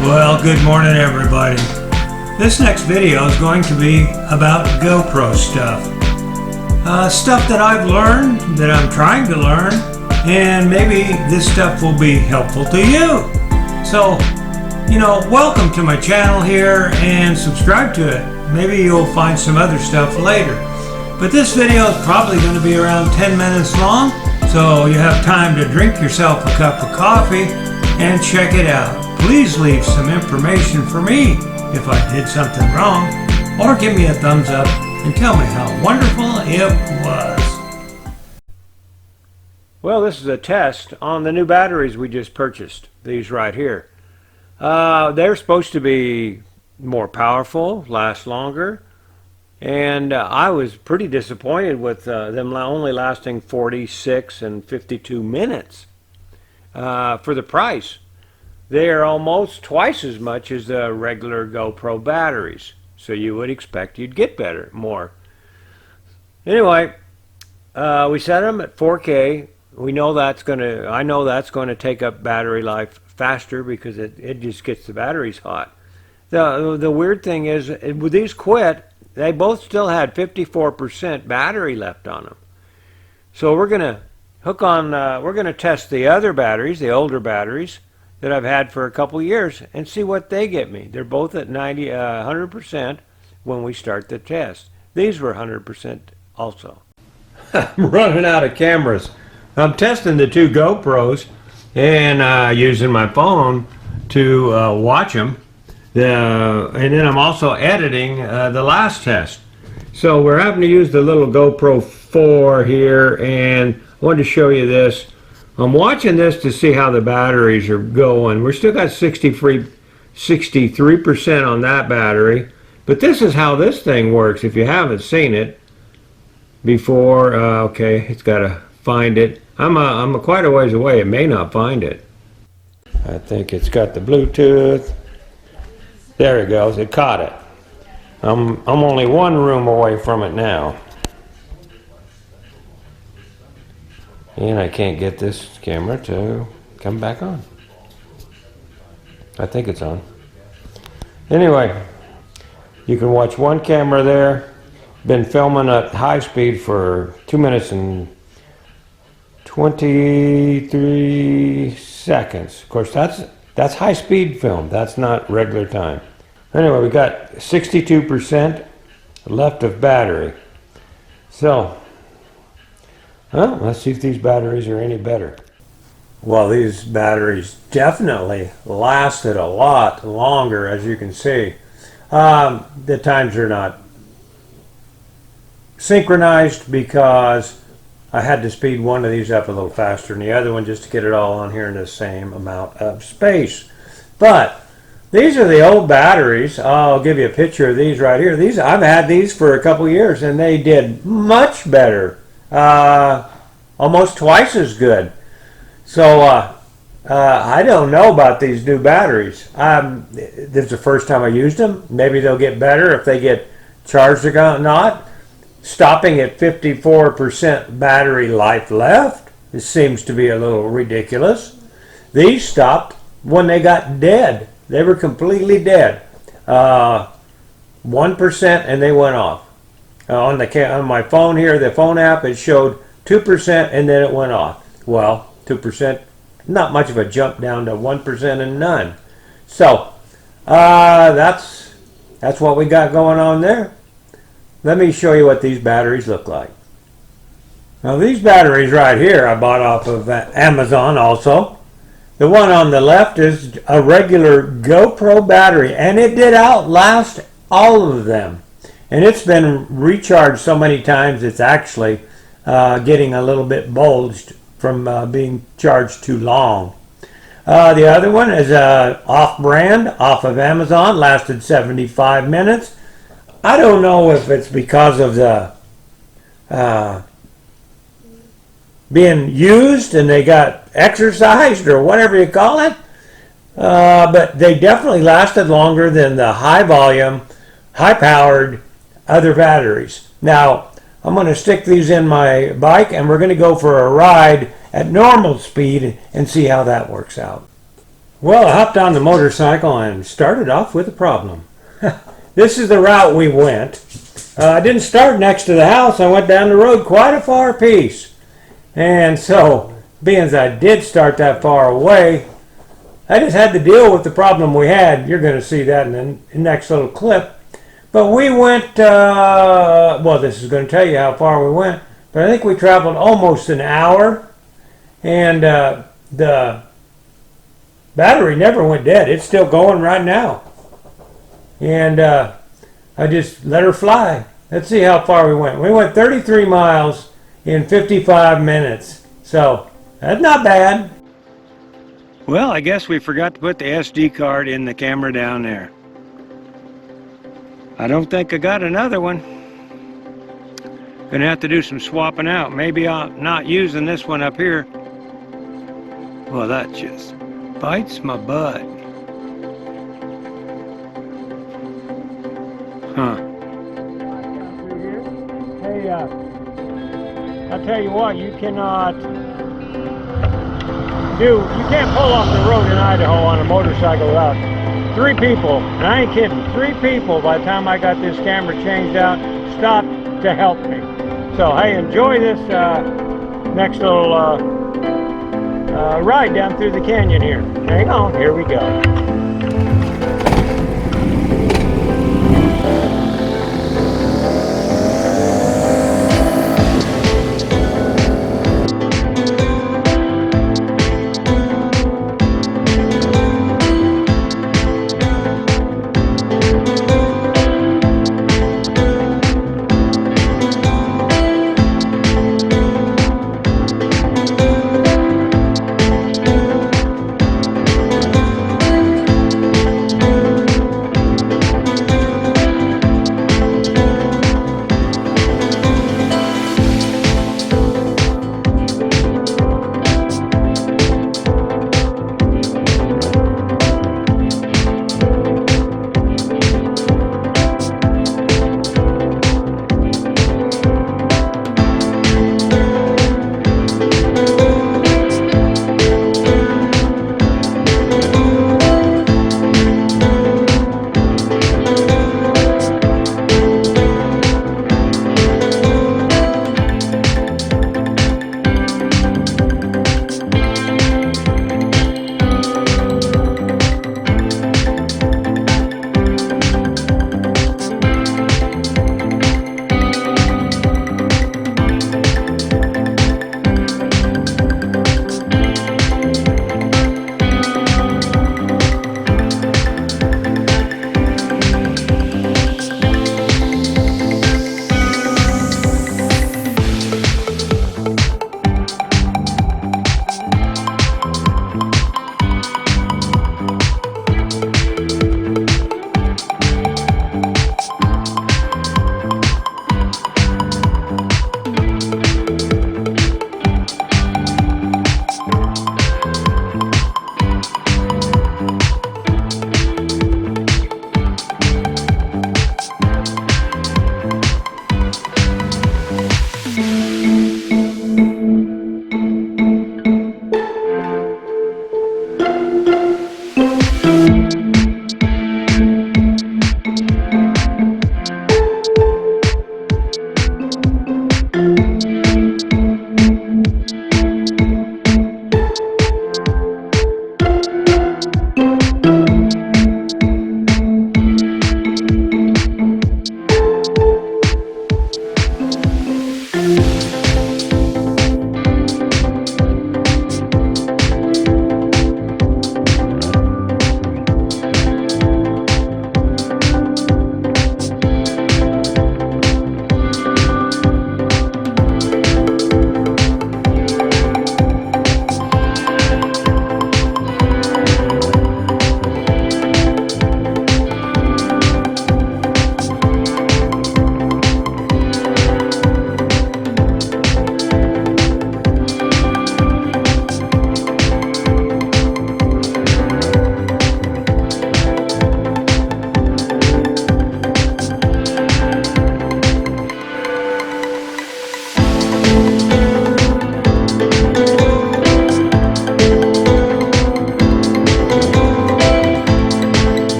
Well, good morning everybody. This next video is going to be about GoPro stuff. Stuff that I've learned, that I'm trying to learn, and maybe this stuff will be helpful to you. So, welcome to my channel here and subscribe to it. Maybe you'll find some other stuff later. But this video is probably going to be around 10 minutes long, so you have time to drink yourself a cup of coffee and check it out. Please leave some information for me if I did something wrong, or give me a thumbs up and tell me how wonderful it was. Well, this is a test on the new batteries we just purchased, these right here. They're supposed to be more powerful, last longer, and I was pretty disappointed with them only lasting 46 and 52 minutes for the price. They are almost twice as much as the regular GoPro batteries, so you would expect you'd get more. Anyway, we set them at 4K. I know that's going to take up battery life faster because it just gets the batteries hot. The weird thing is, with these quit, they both still had 54% battery left on them. So we're going to we're going to test the other batteries, the older batteries that I've had for a couple years, and see what they get me. They're both at 100% when we start the test. These were 100% also. I'm running out of cameras. I'm testing the two GoPros and using my phone to watch them. And then I'm also editing the last test. So we're having to use the little GoPro 4 here, and I wanted to show you this. I'm watching this to see how the batteries are going. We're still got 63% on that battery, but this is how this thing works. If you haven't seen it before, okay, it's got to find it. I'm quite a ways away. It may not find it. I think it's got the Bluetooth. There it goes. It caught it. I'm only one room away from it now. And I can't get this camera to come back on. I think it's on. Anyway, you can watch one camera there. Been filming at high speed for 2 minutes and 23 seconds. Of course, that's high speed film. That's not regular time. Anyway, we got 62% left of battery. So, well, let's see if these batteries are any better. Well, these batteries definitely lasted a lot longer, as you can see. The times are not synchronized because I had to speed one of these up a little faster than the other one just to get it all on here in the same amount of space. But these are the old batteries. I'll give you a picture of these right here. I've had these for a couple years, and they did much better. Almost twice as good. So I don't know about these new batteries. This is the first time I used them. Maybe they'll get better if they get charged or not. Stopping at 54% battery life left, it seems to be a little ridiculous. These stopped when they got dead. They were completely dead. 1% and they went off. On my phone here, the phone app, it showed 2% and then it went off. Well, 2%, not much of a jump down to 1% and none. So that's what we got going on there. Let me show you what these batteries look like. Now these batteries right here I bought off of Amazon also. The one on the left is a regular GoPro battery, and it did outlast all of them. And it's been recharged so many times it's actually getting a little bit bulged from being charged too long. The other one is off-brand, off of Amazon, lasted 75 minutes. I don't know if it's because of the being used and they got exercised or whatever you call it, but they definitely lasted longer than the high-volume, high-powered other batteries. Now, I'm going to stick these in my bike and we're going to go for a ride at normal speed and see how that works out. Well, I hopped on the motorcycle and started off with a problem. This is the route we went. I didn't start next to the house. I went down the road quite a far piece. And so, being as I did start that far away, I just had to deal with the problem we had. You're going to see that in the next little clip. But we went, well, this is going to tell you how far we went. But I think we traveled almost an hour. And the battery never went dead. It's still going right now. And I just let her fly. Let's see how far we went. We went 33 miles in 55 minutes. So, that's not bad. Well, I guess we forgot to put the SD card in the camera down there. I don't think I got another one. Gonna have to do some swapping out. Maybe I'm not using this one up here. Well, that just bites my butt. Huh. Hey, I'll tell you what, you can't pull off the road in Idaho on a motorcycle without 3 people, and I ain't kidding, 3 people by the time I got this camera changed out, stopped to help me. So, hey, enjoy this next little ride down through the canyon here. Hang on, here we go.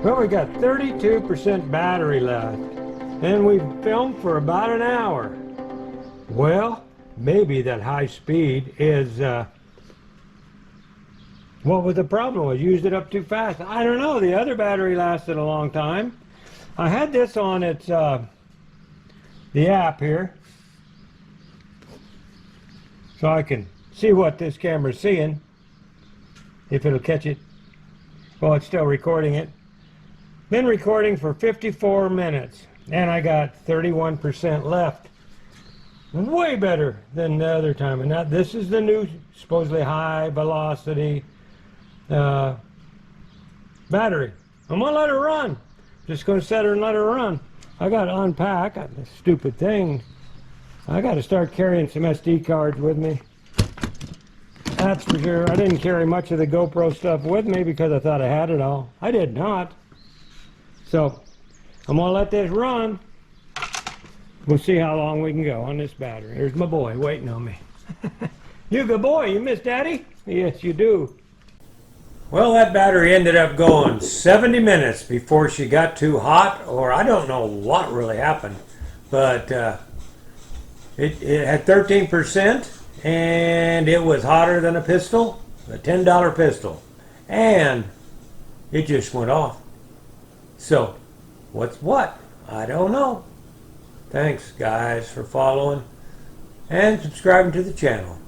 Well, we got 32% battery left, and we've filmed for about an hour. Well, maybe that high speed is what was the problem? I used it up too fast. I don't know. The other battery lasted a long time. I had this on its the app here, so I can see what this camera's seeing, if it'll catch it. Well, it's still recording it. Been recording for 54 minutes, and I got 31% left. Way better than the other time. And now this is the new supposedly high velocity battery. I'm gonna let her run. Just gonna set her and let her run. I gotta unpack this stupid thing. I gotta start carrying some SD cards with me. That's for sure. I didn't carry much of the GoPro stuff with me because I thought I had it all. I did not. So I'm gonna let this run. We'll see how long we can go on this battery. Here's my boy waiting on me. You good boy, you miss Daddy? Yes, you do. Well, that battery ended up going 70 minutes before she got too hot, or I don't know what really happened. But it had 13%, and it was hotter than a pistol, a $10 pistol. And it just went off. So, what's what? I don't know. Thanks, guys, for following and subscribing to the channel.